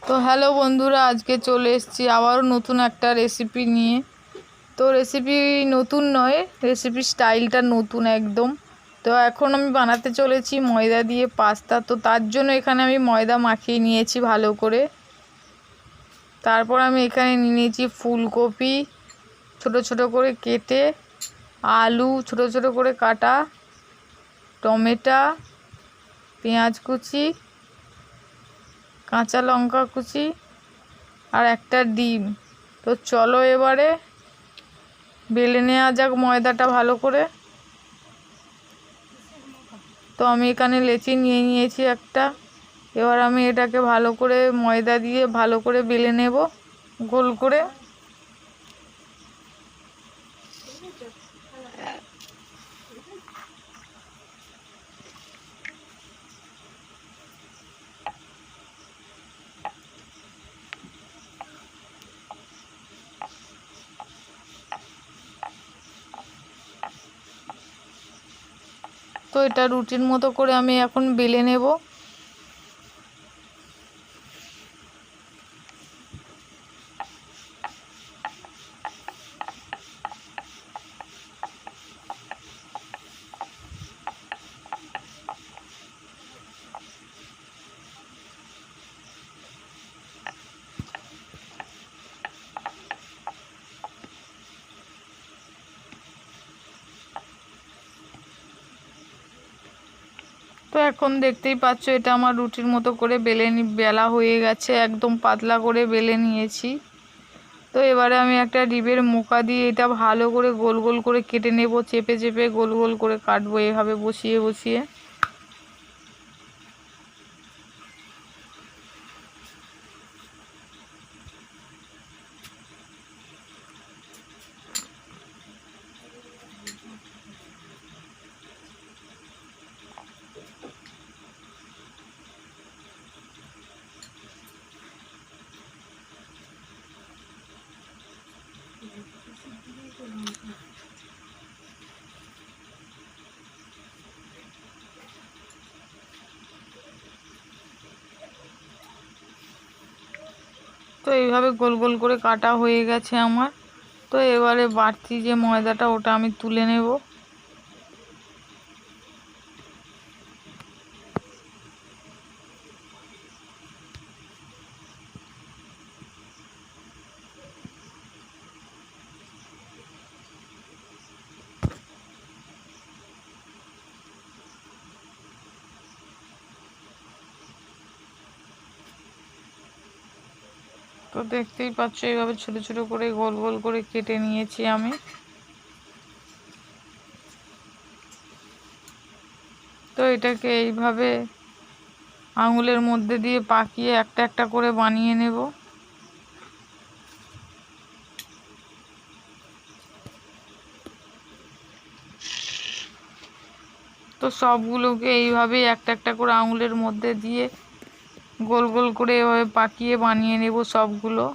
তো হ্যালো বন্ধুরা, আজকে চলে এসেছি আবারও নতুন একটা রেসিপি নিয়ে। তো রেসিপি নতুন নয়, রেসিপির স্টাইলটা নতুন একদম। তো এখন আমি বানাতে চলেছি ময়দা দিয়ে পাস্তা। তো তার জন্য এখানে আমি ময়দা মাখিয়ে নিয়েছি ভালো করে। তারপর আমি এখানে নিয়ে নিয়েছি ফুলকপি ছোট ছোট করে কেটে, আলু ছোট ছোট করে কাটা, টমেটো, পেঁয়াজ কুচি, কাঁচা লঙ্কা কুচি আর একটা ডিম। তো চলো এবারে বেলে নেওয়া যাক ময়দাটা ভালো করে। তো আমি এখানে লেচি নিয়ে নিয়েছি একটা। এবার আমি এটাকে ভালো করে ময়দা দিয়ে ভালো করে বেলে নেব গোল করে। তো এটা রুটির মতো করে আমি এখন বেলে নেব। তো এখন দেখতেই পাচ্ছ এটা আমার রুটির মতো করে বেলা হয়ে গেছে, একদম পাতলা করে বেলে নিয়েছি। তো এবারে আমি একটা ডিবের মোকা দিয়ে এটা ভালো করে গোল গোল করে কেটে নেব, চেপে চেপে গোল গোল করে কাটবো এভাবে বসিয়ে বসিয়ে। তো এইভাবে গোল গোল করে কাটা হয়ে গেছে আমার। তো এবারে বাড়তি যে ময়দাটা ওটা আমি তুলে নেব। তো দেখতেই পাচ্ছ এইভাবে ছোট ছোট করে গোল গোল করে কেটে নিয়েছি আমি। তো এটাকে এইভাবে আঙুলের মধ্যে দিয়ে পাকিয়ে একটা একটা করে বানিয়ে নেব। তো সবগুলোকে এইভাবেই একটা একটা করে আঙুলের মধ্যে দিয়ে গোল গোল করে এভাবে পাকিয়ে বানিয়ে নেব সবগুলো।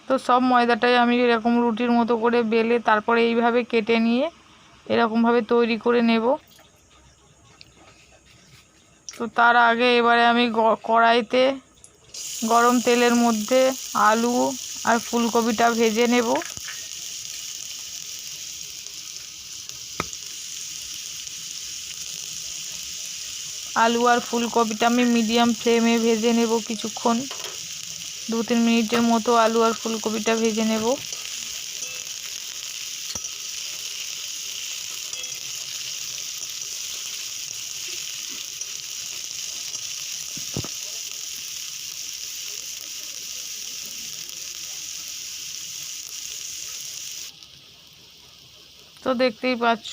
তো সব ময়দাটাই আমি এরকম রুটির মতো করে বেলে তারপরে এইভাবে কেটে নিয়ে এরকমভাবে তৈরি করে নেব। তো তার আগে এবারে আমি কড়াইতে গরম তেলের মধ্যে আলু আর ফুলকপিটা ভেজে নেব। আলু আর ফুলকপিটা আমি মিডিয়াম ফ্লেমে ভেজে নেব কিছুক্ষণ, 2-3 মিনিটের মতো আলু আর ফুলকপিটা ভেজে নেব। তো দেখতেই পাচ্ছ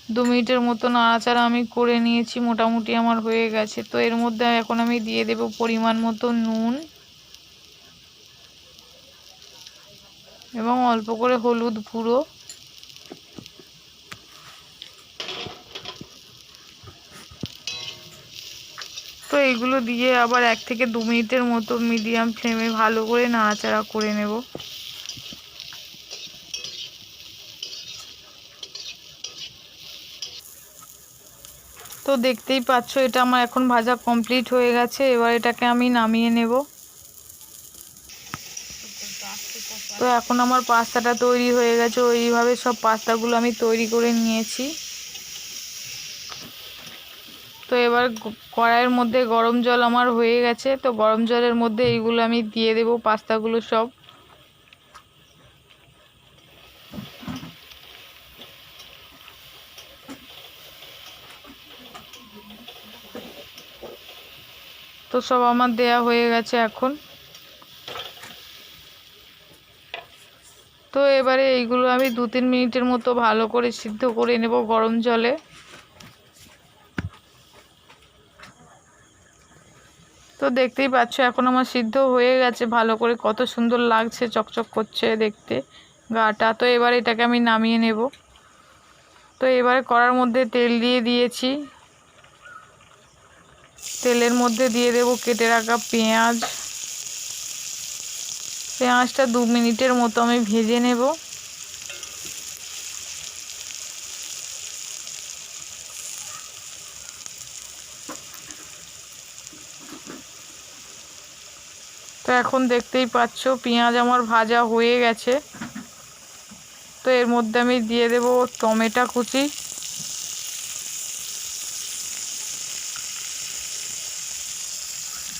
2 মিনিটের মতো নাড়াচাড়া আমি করে নিয়েছি, মোটামুটি আমার হয়ে গেছে। তো এর মধ্যে এখন আমি দিয়ে দেব পরিমাণ মতো নুন এবং অল্প করে হলুদ গুঁড়ো। তো এইগুলো দিয়ে আবার 1 থেকে 2 মিনিটের মতো মিডিয়াম ফ্লেমে ভালো করে নাড়াচাড়া করে নেব। তো দেখতেই পাচ্ছ এটা আমার এখন ভাজা কমপ্লিট হয়ে গেছে। এবার এটাকে আমি নামিয়ে নেব। তো এখন আমার পাস্তাটা তৈরি হয়ে গেছে। ওইভাবে সব পাস্তাগুলো আমি তৈরি করে নিয়েছি। তো এবার কড়াইয়ের মধ্যে গরম জল আমার হয়ে গেছে। তো গরম জলের মধ্যে এইগুলো আমি দিয়ে দেব, পাস্তাগুলো সব। তো সব আমার দেয়া হয়ে গেছে এখন। তো এবারে এইগুলো আমি 2-3 মিনিটের মতো ভালো করে সিদ্ধ করে নেব গরম জলে। তো দেখতেই পাচ্ছ এখন আমার সিদ্ধ হয়ে গেছে ভালো করে, কত সুন্দর লাগছে, চকচক করছে দেখতে গাটা। তো এবার এটাকে আমি নামিয়ে নেব। তো এবারে কড়ার মধ্যে তেল দিয়ে দিয়েছি। তেলের মধ্যে দিয়ে দেব কেটে রাখা পেঁয়াজ। পেঁয়াজটা 2 মিনিটের মতো আমি ভেজে নেব। তো এখন দেখতেই পাচ্ছ পেঁয়াজ আমার ভাজা হয়ে গেছে। তো এর মধ্যে আমি দিয়ে দেব টমেটো কুচি,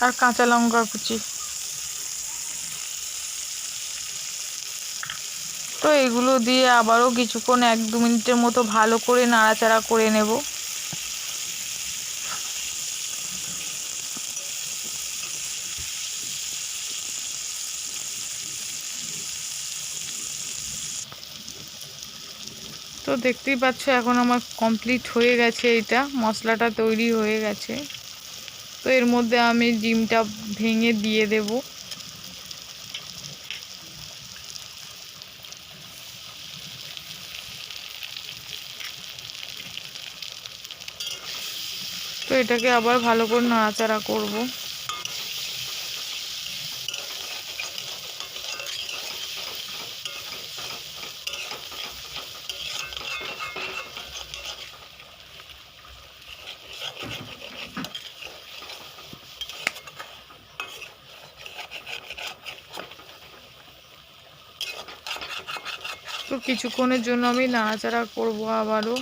আর কাঁচা লঙ্কা কুচি। তো এগুলো দিয়ে আবারও কিছুক্ষণ 1-2 মিনিটের মতো ভালো করে নাড়াচাড়া করে নেব। তো দেখতেই পাচ্ছ এখন আমার কমপ্লিট হয়ে গেছে, এটা মশলাটা তৈরি হয়ে গেছে। তো এর মধ্যে আমি ডিমটা ভেঙে দিয়ে দেব। তো এটাকে আবার ভালো করে নাড়াচাড়া করব। তো কিছুক্ষণের জন্য আমি নাড়াচাড়া করব আবারও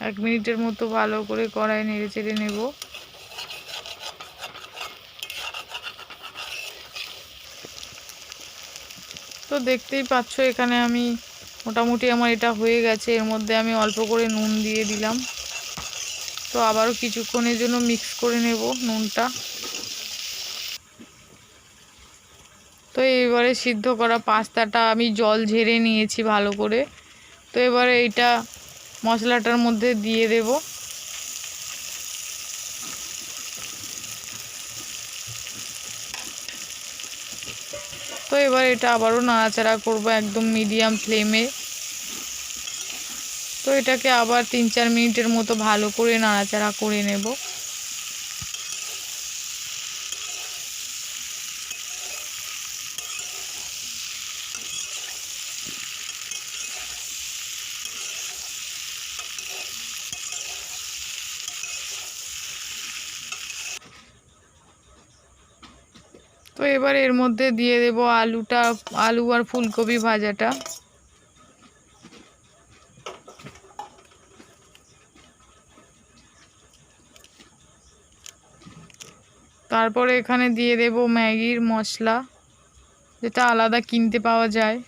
1 মিনিটের মতো ভালো করে কড়াই নেড়ে চেড়ে নেব। তো দেখতেই পাচ্ছ এখানে আমি মোটামুটি আমার এটা হয়ে গেছে। এর মধ্যে আমি অল্প করে নুন দিয়ে দিলাম। তো আবারও কিছুক্ষণের জন্য মিক্স করে নেব নুনটা। তো এবারে সিদ্ধ করা পাস্তাটা আমি জল ঝেড়ে নিয়েছি ভালো করে। তো এবারে এইটা মশলাটার মধ্যে দিয়ে দেব। তো এবার এটা আবারও নাড়াচাড়া করব একদম মিডিয়াম ফ্লেমে। তো এটাকে আবার 3-4 মিনিটের মতো ভালো করে নাড়াচাড়া করে নেব। তো এবার এর মধ্যে দিয়ে দেব আলু আর ফুলকপি ভাজাটা। তারপরে এখানে দিয়ে দেব ম্যাগির মশলা, যেটা আলাদা কিনতে পাওয়া যায়।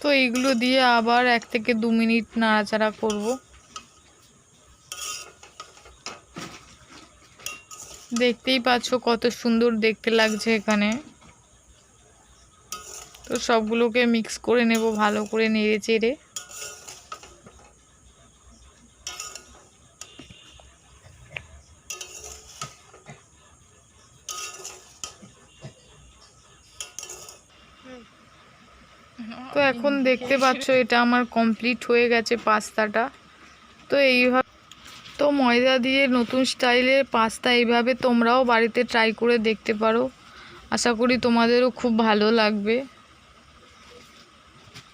তো এইগুলো দিয়ে আবার 1 থেকে 2 মিনিট নাড়াচাড়া করব। দেখতেই পাচ্ছ কত সুন্দর দেখতে লাগছে এখানে। তো সবগুলোকে মিক্স করে নেব ভালো করে নেড়ে চেড়ে। তো এখন দেখতে পাচ্ছ এটা আমার কমপ্লিট হয়ে গেছে পাস্তাটা। তো এইভাবে তো ময়দা দিয়ে নতুন স্টাইলের পাস্তা এইভাবে তোমরাও বাড়িতে ট্রাই করে দেখতে পারো। আশা করি তোমাদেরও খুব ভালো লাগবে।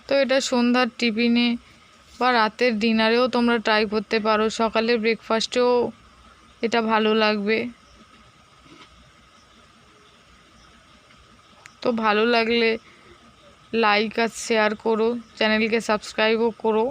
তো এটা সন্ধ্যার টিফিনে বা রাতের ডিনারেও তোমরা ট্রাই করতে পারো, সকালে ব্রেকফাস্টেও এটা ভালো লাগবে। তো ভালো লাগলে লাইক আর শেয়ার করো, চ্যানেলকে সাবস্ক্রাইবও করো।